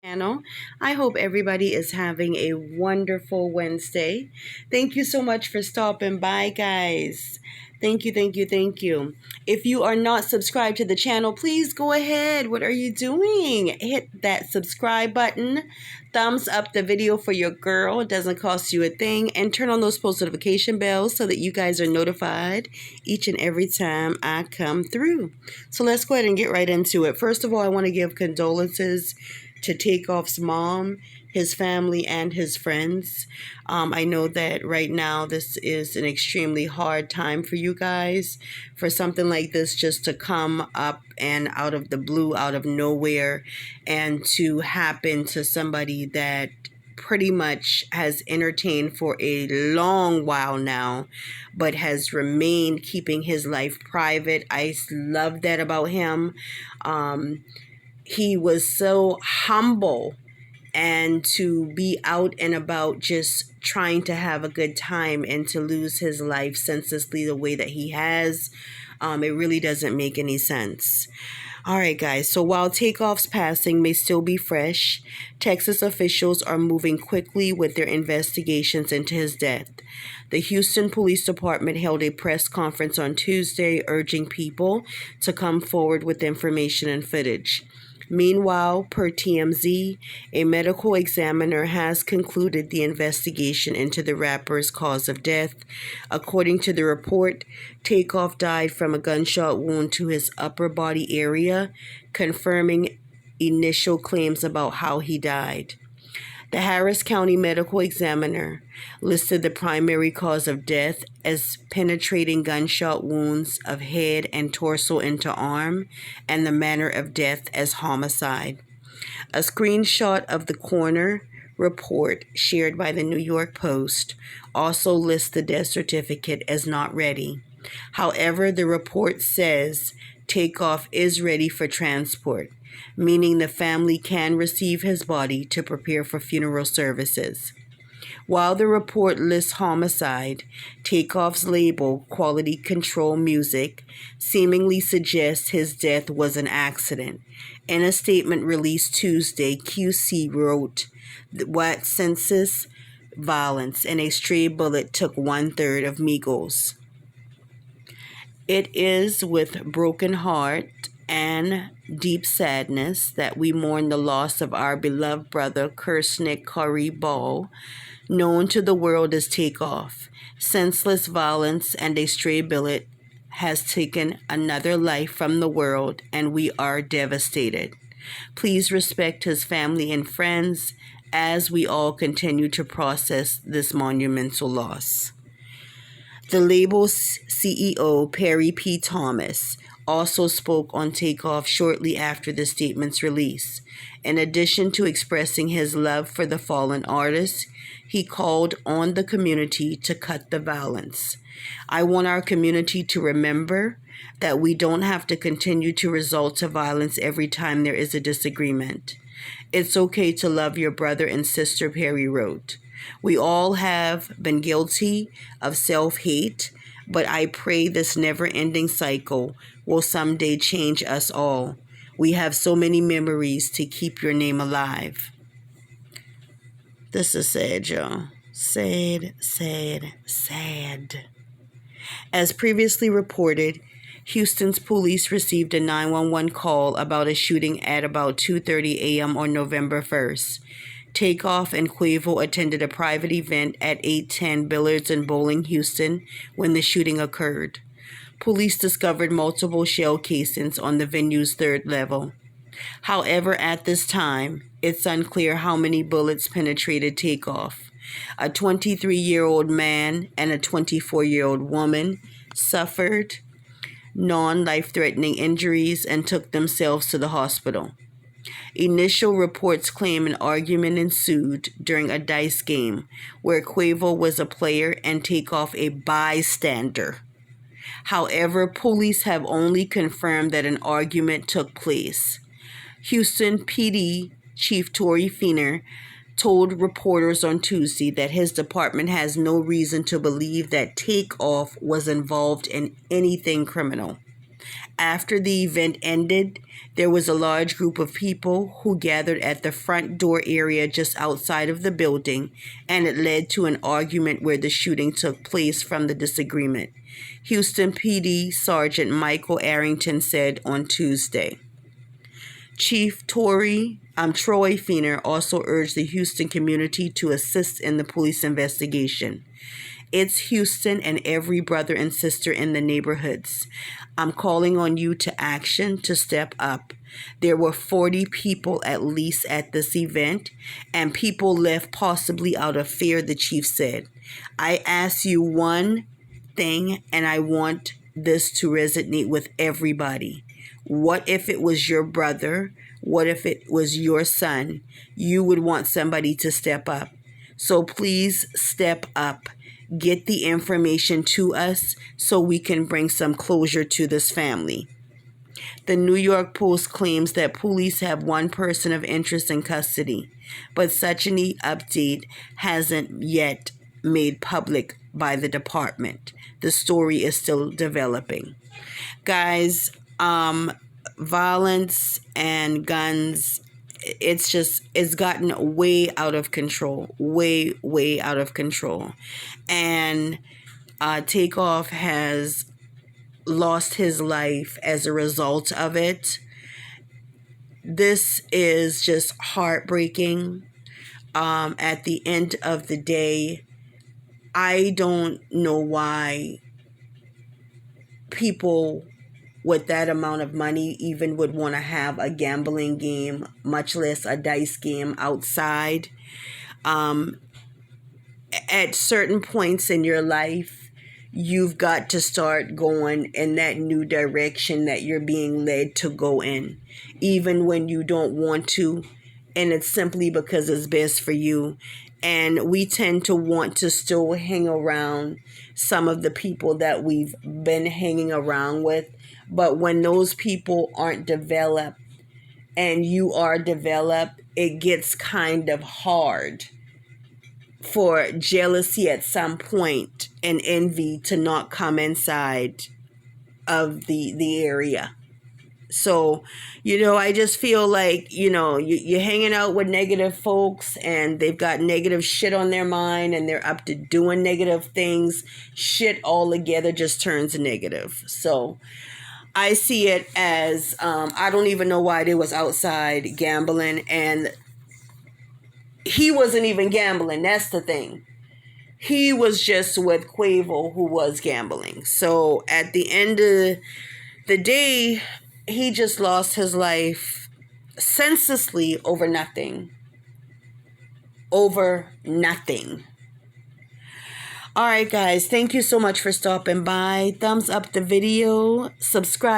Channel. I hope everybody is having a wonderful Wednesday. Thank you so much for stopping by, guys. Thank you, thank you, thank you. If you are not subscribed to the channel, please go ahead. What are you doing? Hit that subscribe button. Thumbs up the video for your girl. It doesn't cost you a thing. And turn on those post notification bells so that you guys are notified each and every time I come through. So let's go ahead and get right into it. First of all, I want to give condolences to TakeOff's mom, his family, and his friends. I know that right now this is an extremely hard time for you guys. For something like this just to come up and out of the blue, out of nowhere, and to happen to somebody that pretty much has entertained for a long while now, but has remained keeping his life private. I love that about him. He was so humble, and to be out and about just trying to have a good time and to lose his life senselessly the way that he has, it really doesn't make any sense. All right, guys. So while TakeOff's passing may still be fresh, Texas officials are moving quickly with their investigations into his death. The Houston Police Department held a press conference on Tuesday urging people to come forward with information and footage. Meanwhile, per TMZ, a medical examiner has concluded the investigation into the rapper's cause of death. According to the report, TakeOff died from a gunshot wound to his upper body area, confirming initial claims about how he died. The Harris County Medical Examiner listed the primary cause of death as penetrating gunshot wounds of head and torso into arm, and the manner of death as homicide. A screenshot of the coroner report shared by the New York Post also lists the death certificate as not ready. However, the report says TakeOff is ready for transport, meaning the family can receive his body to prepare for funeral services. While the report lists homicide, TakeOff's label, Quality Control Music, seemingly suggests his death was an accident. In a statement released Tuesday, QC wrote, "What senseless violence and a stray bullet took 1/3 of migos." It is with broken heart and deep sadness that we mourn the loss of our beloved brother, Kirsnick Curry Ball, known to the world as TakeOff. Senseless violence and a stray bullet has taken another life from the world, and we are devastated. Please respect his family and friends as we all continue to process this monumental loss. The label's CEO, Perry P. Thomas, also spoke on TakeOff shortly after the statement's release. In addition to expressing his love for the fallen artist, he called on the community to cut the violence. "I want our community to remember that we don't have to continue to resort to violence every time there is a disagreement. It's okay to love your brother and sister," Perry wrote. "We all have been guilty of self-hate, but I pray this never-ending cycle will someday change us all. We have so many memories to keep your name alive." This is sad, y'all. Sad, sad, sad. As previously reported, Houston's police received a 911 call about a shooting at about 2:30 a.m. on November 1st. TakeOff and Quavo attended a private event at 810 Billiards and Bowling, Houston, when the shooting occurred. Police discovered multiple shell casings on the venue's third level. However, at this time, it's unclear how many bullets penetrated TakeOff. A 23-year-old man and a 24-year-old woman suffered non-life-threatening injuries and took themselves to the hospital. Initial reports claim an argument ensued during a dice game where Quavo was a player and TakeOff a bystander. However, police have only confirmed that an argument took place. Houston PD Chief Tory Feener told reporters on Tuesday that his department has no reason to believe that TakeOff was involved in anything criminal. After the event ended, there was a large group of people who gathered at the front door area just outside of the building, and it led to an argument where the shooting took place from the disagreement. Houston PD Sergeant Michael Arrington said on Tuesday. Chief Troy Feener also urged the Houston community to assist in the police investigation. It's Houston and every brother and sister in the neighborhoods. I'm calling on you to action, to step up. There were 40 people at least at this event, and people left possibly out of fear, the chief said. I ask you one thing, and I want this to resonate with everybody. What if it was your brother? What if it was your son? You would want somebody to step up. So please step up. Get the information to us so we can bring some closure to this family. The New York Post claims that police have one person of interest in custody, but such an update hasn't yet made public by the department. The story is still developing. Guys, violence and guns, it's gotten way out of control, way out of control. And TakeOff has lost his life as a result of it. This is just heartbreaking. At the end of the day, I don't know why people with that amount of money even would want to have a gambling game, much less a dice game outside. At certain points in your life, you've got to start going in that new direction that you're being led to go in, even when you don't want to, and it's simply because it's best for you. And we tend to want to still hang around some of the people that we've been hanging around with. But when those people aren't developed and you are developed, it gets kind of hard for jealousy at some point and envy to not come inside of the area. So, I just feel like, you're hanging out with negative folks and they've got negative shit on their mind and they're up to doing negative things. Shit all together just turns negative. So I see it as, I don't even know why they was outside gambling, and he wasn't even gambling. That's the thing. He was just with Quavo, who was gambling. So at the end of the day, he just lost his life senselessly over nothing. Over nothing. All right, guys. Thank you so much for stopping by. Thumbs up the video. Subscribe.